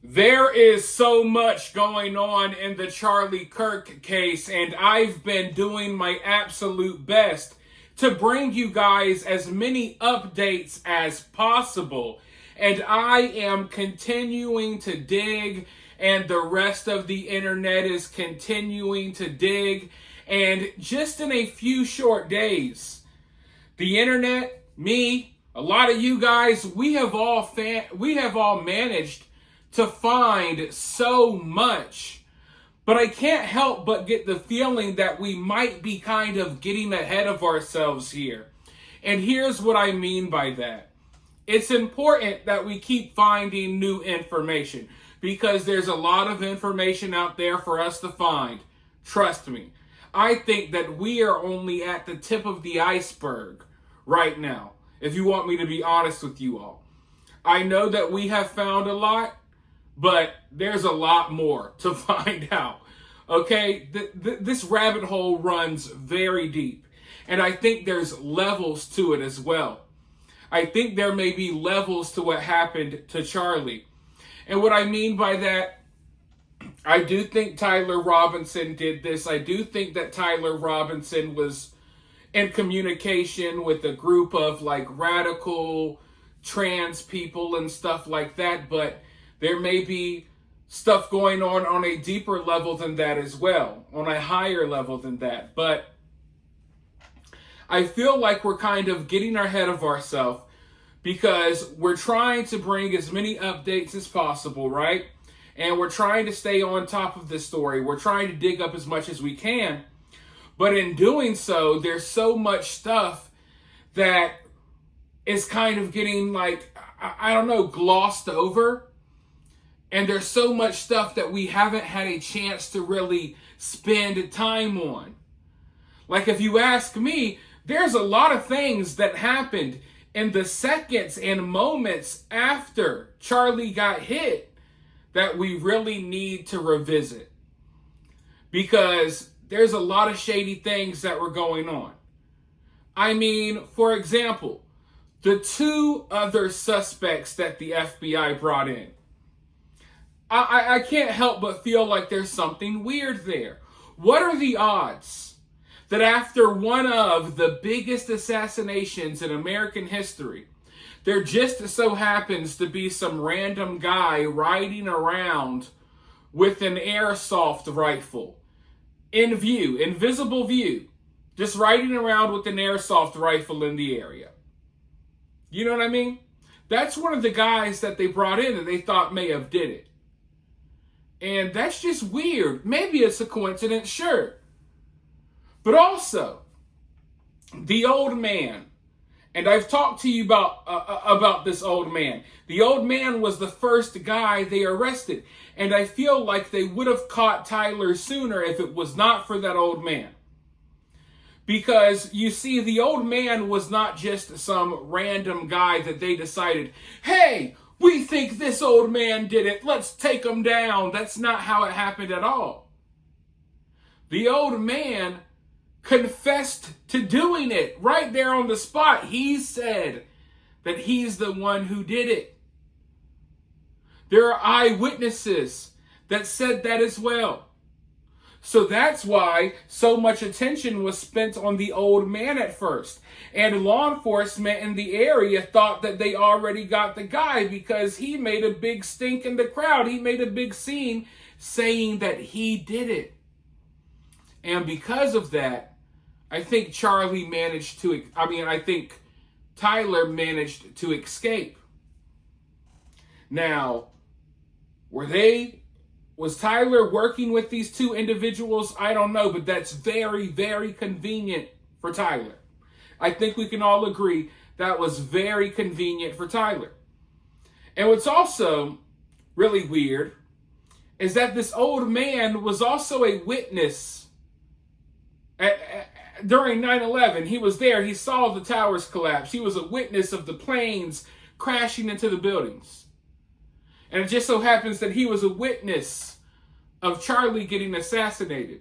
There is so much going on in the Charlie Kirk case, and I've been doing my absolute best to bring you guys as many updates as possible. And I am continuing to dig, and the rest of the internet is continuing to dig. And just in a few short days, the internet, me, a lot of you guys, we have all managed to find so much. But I can't help but get the feeling that we might be kind of getting ahead of ourselves here. And here's what I mean by that. It's important that we keep finding new information because there's a lot of information out there for us to find. Trust me. I think that we are only at the tip of the iceberg right now, if you want me to be honest with you all. I know that we have found a lot, but there's a lot more to find out. Okay, this rabbit hole runs very deep. And I think there's levels to it as well. I think there may be levels to what happened to Charlie. And what I mean by that, I do think Tyler Robinson did this. I do think that Tyler Robinson was in communication with a group of like radical trans people and stuff like that. But there may be stuff going on a deeper level than that as well, on a higher level than that. But I feel like we're kind of getting ahead of ourselves because we're trying to bring as many updates as possible, right? And we're trying to stay on top of this story. We're trying to dig up as much as we can. But in doing so, there's so much stuff that is kind of getting like, I don't know, glossed over. And there's so much stuff that we haven't had a chance to really spend time on. Like if you ask me, there's a lot of things that happened in the seconds and moments after Charlie got hit that we really need to revisit. Because there's a lot of shady things that were going on. I mean, for example, the two other suspects that the FBI brought in. I can't help but feel like there's something weird there. What are the odds that after one of the biggest assassinations in American history, there just so happens to be some random guy riding around with an airsoft rifle in view, invisible view, just riding around with an airsoft rifle in the area? You know what I mean? That's one of the guys that they brought in that they thought may have did it. And that's just weird. Maybe it's a coincidence, sure. But also, the old man. And I've talked to you about this old man. The old man was the first guy they arrested. And I feel like they would have caught Tyler sooner if it was not for that old man. Because, you see, the old man was not just some random guy that they decided, hey, we think this old man did it, let's take him down. That's not how it happened at all. The old man confessed to doing it right there on the spot. He said that he's the one who did it. There are eyewitnesses that said that as well. So that's why so much attention was spent on the old man at first. And law enforcement in the area thought that they already got the guy because he made a big stink in the crowd. He made a big scene saying that he did it. And because of that, I think Tyler managed to escape. Now, was Tyler working with these two individuals? I don't know, but that's very, very convenient for Tyler. I think we can all agree that was very convenient for Tyler. And what's also really weird is that this old man was also a witness during 9/11. He was there. He saw the towers collapse. He was a witness of the planes crashing into the buildings. And it just so happens that he was a witness of Charlie getting assassinated.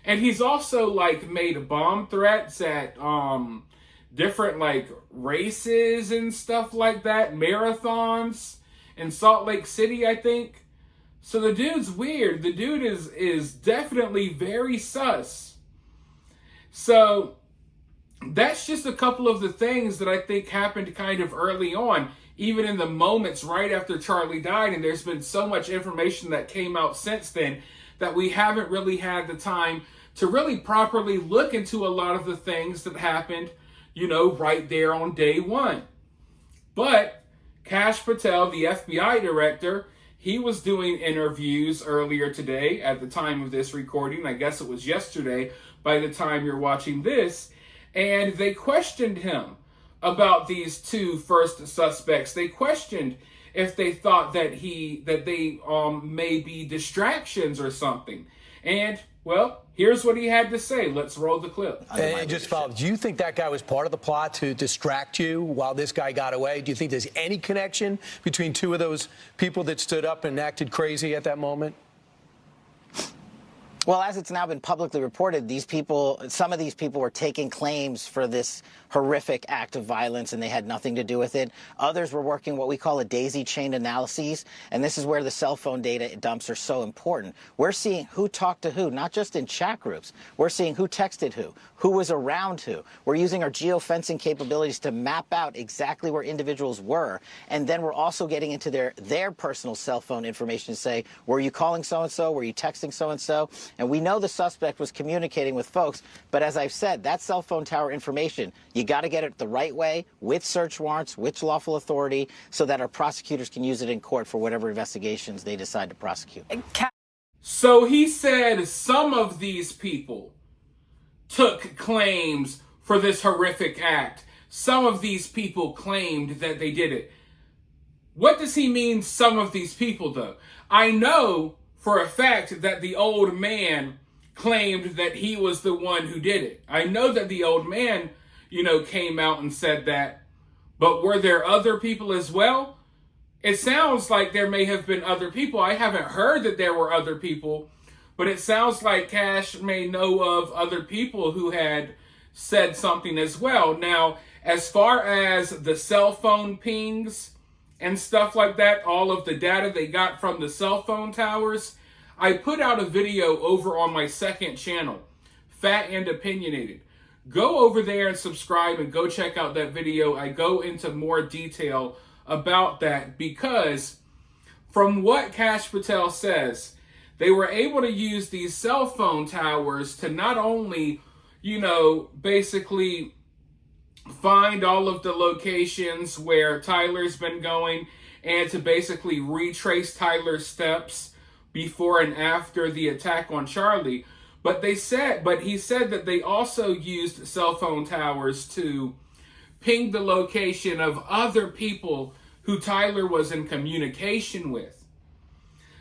And he's also like made bomb threats at different like races and stuff like that, marathons in Salt Lake City, I think. So the dude's weird. The dude is definitely very sus. So that's just a couple of the things that I think happened kind of early on, even in the moments right after Charlie died. And there's been so much information that came out since then that we haven't really had the time to really properly look into a lot of the things that happened, right there on day one. But Kash Patel, the FBI director, he was doing interviews earlier today at the time of this recording. I guess it was yesterday by the time you're watching this. And they questioned him about these two first suspects. They questioned if they thought that they may be distractions or something. And, well, here's what he had to say. Let's roll the clip. And just follow. Do you think that guy was part of the plot to distract you while this guy got away? Do you think there's any connection between two of those people that stood up and acted crazy at that moment? Well, as it's now been publicly reported, some of these people were taking claims for this horrific act of violence, and they had nothing to do with it. Others were working what we call a daisy chain analysis, and this is where the cell phone data dumps are so important. We're seeing who talked to who, not just in chat groups. We're seeing who texted who was around who. We're using our geofencing capabilities to map out exactly where individuals were, and then we're also getting into their personal cell phone information to say, were you calling so-and-so? Were you texting so-and-so? And we know the suspect was communicating with folks, but as I've said, that cell phone tower information, you got to get it the right way, with search warrants, with lawful authority, so that our prosecutors can use it in court for whatever investigations they decide to prosecute. So he said some of these people took claims for this horrific act. Some of these people claimed that they did it. What does he mean, some of these people, though? I know for a fact that the old man claimed that he was the one who did it. I know that the old man, came out and said that. But were there other people as well? It sounds like there may have been other people. I haven't heard that there were other people, but it sounds like Kash may know of other people who had said something as well. Now, as far as the cell phone pings and stuff like that, all of the data they got from the cell phone towers, I put out a video over on my second channel, Fat and Opinionated. Go over there and subscribe and go check out that video. I go into more detail about that because from what Kash Patel says, they were able to use these cell phone towers to not only, basically find all of the locations where Tyler's been going and to basically retrace Tyler's steps before and after the attack on Charlie. But he said that they also used cell phone towers to ping the location of other people who Tyler was in communication with.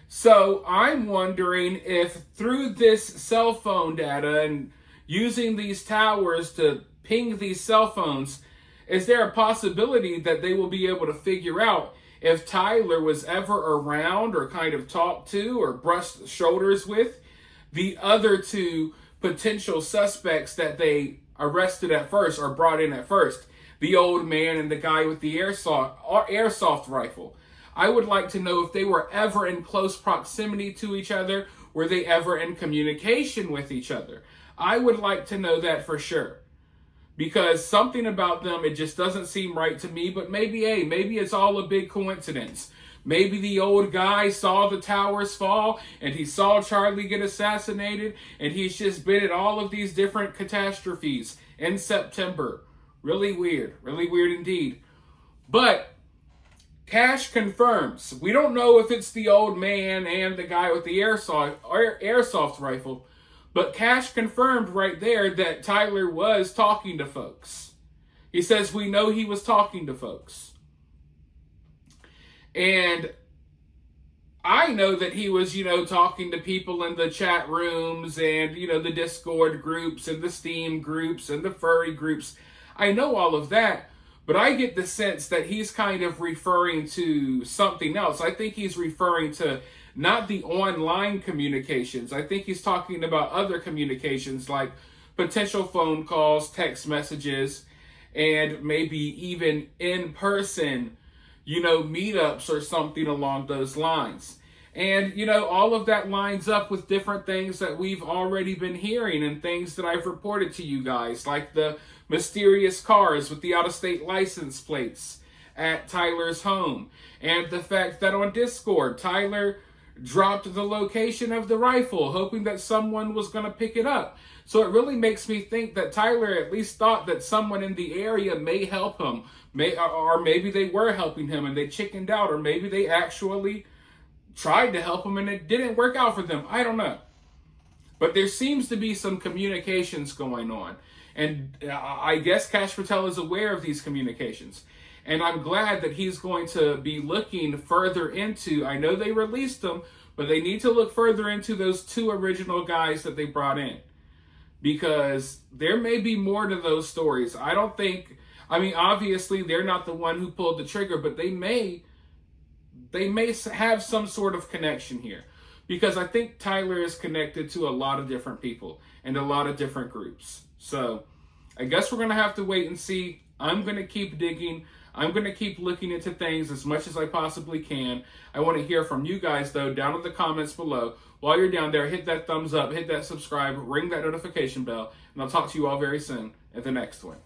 So I'm wondering if through this cell phone data and using these towers to ping these cell phones, is there a possibility that they will be able to figure out if Tyler was ever around or kind of talked to or brushed shoulders with the other two potential suspects that they arrested at first or brought in at first, the old man and the guy with the airsoft rifle? I would like to know if they were ever in close proximity to each other. Were they ever in communication with each other? I would like to know that for sure. Because something about them, it just doesn't seem right to me. But maybe it's all a big coincidence. Maybe the old guy saw the towers fall and he saw Charlie get assassinated and he's just been at all of these different catastrophes in September. Really weird indeed. But Kash confirms. We don't know if it's the old man and the guy with the airsoft rifle, but Kash confirmed right there that Tyler was talking to folks. He says we know he was talking to folks. And I know that he was, talking to people in the chat rooms and, the Discord groups and the Steam groups and the furry groups. I know all of that, but I get the sense that he's kind of referring to something else. I think he's referring to not the online communications. I think he's talking about other communications like potential phone calls, text messages, and maybe even in person, meetups or something along those lines. And, you know, all of that lines up with different things that we've already been hearing and things that I've reported to you guys, like the mysterious cars with the out-of-state license plates at Tyler's home. And the fact that on Discord, Tyler dropped the location of the rifle, hoping that someone was going to pick it up. So it really makes me think that Tyler at least thought that someone in the area may help him, or maybe they were helping him and they chickened out, or maybe they actually tried to help him and it didn't work out for them. I don't know. But there seems to be some communications going on. And I guess Kash Patel is aware of these communications. And I'm glad that he's going to be looking further into, I know they released them, but they need to look further into those 2 original guys that they brought in. Because there may be more to those stories. I don't think, I mean, obviously they're not the one who pulled the trigger, but they may have some sort of connection here. Because I think Tyler is connected to a lot of different people and a lot of different groups. So I guess we're going to have to wait and see. I'm going to keep digging. I'm going to keep looking into things as much as I possibly can. I want to hear from you guys, though, down in the comments below. While you're down there, hit that thumbs up, hit that subscribe, ring that notification bell, and I'll talk to you all very soon at the next one.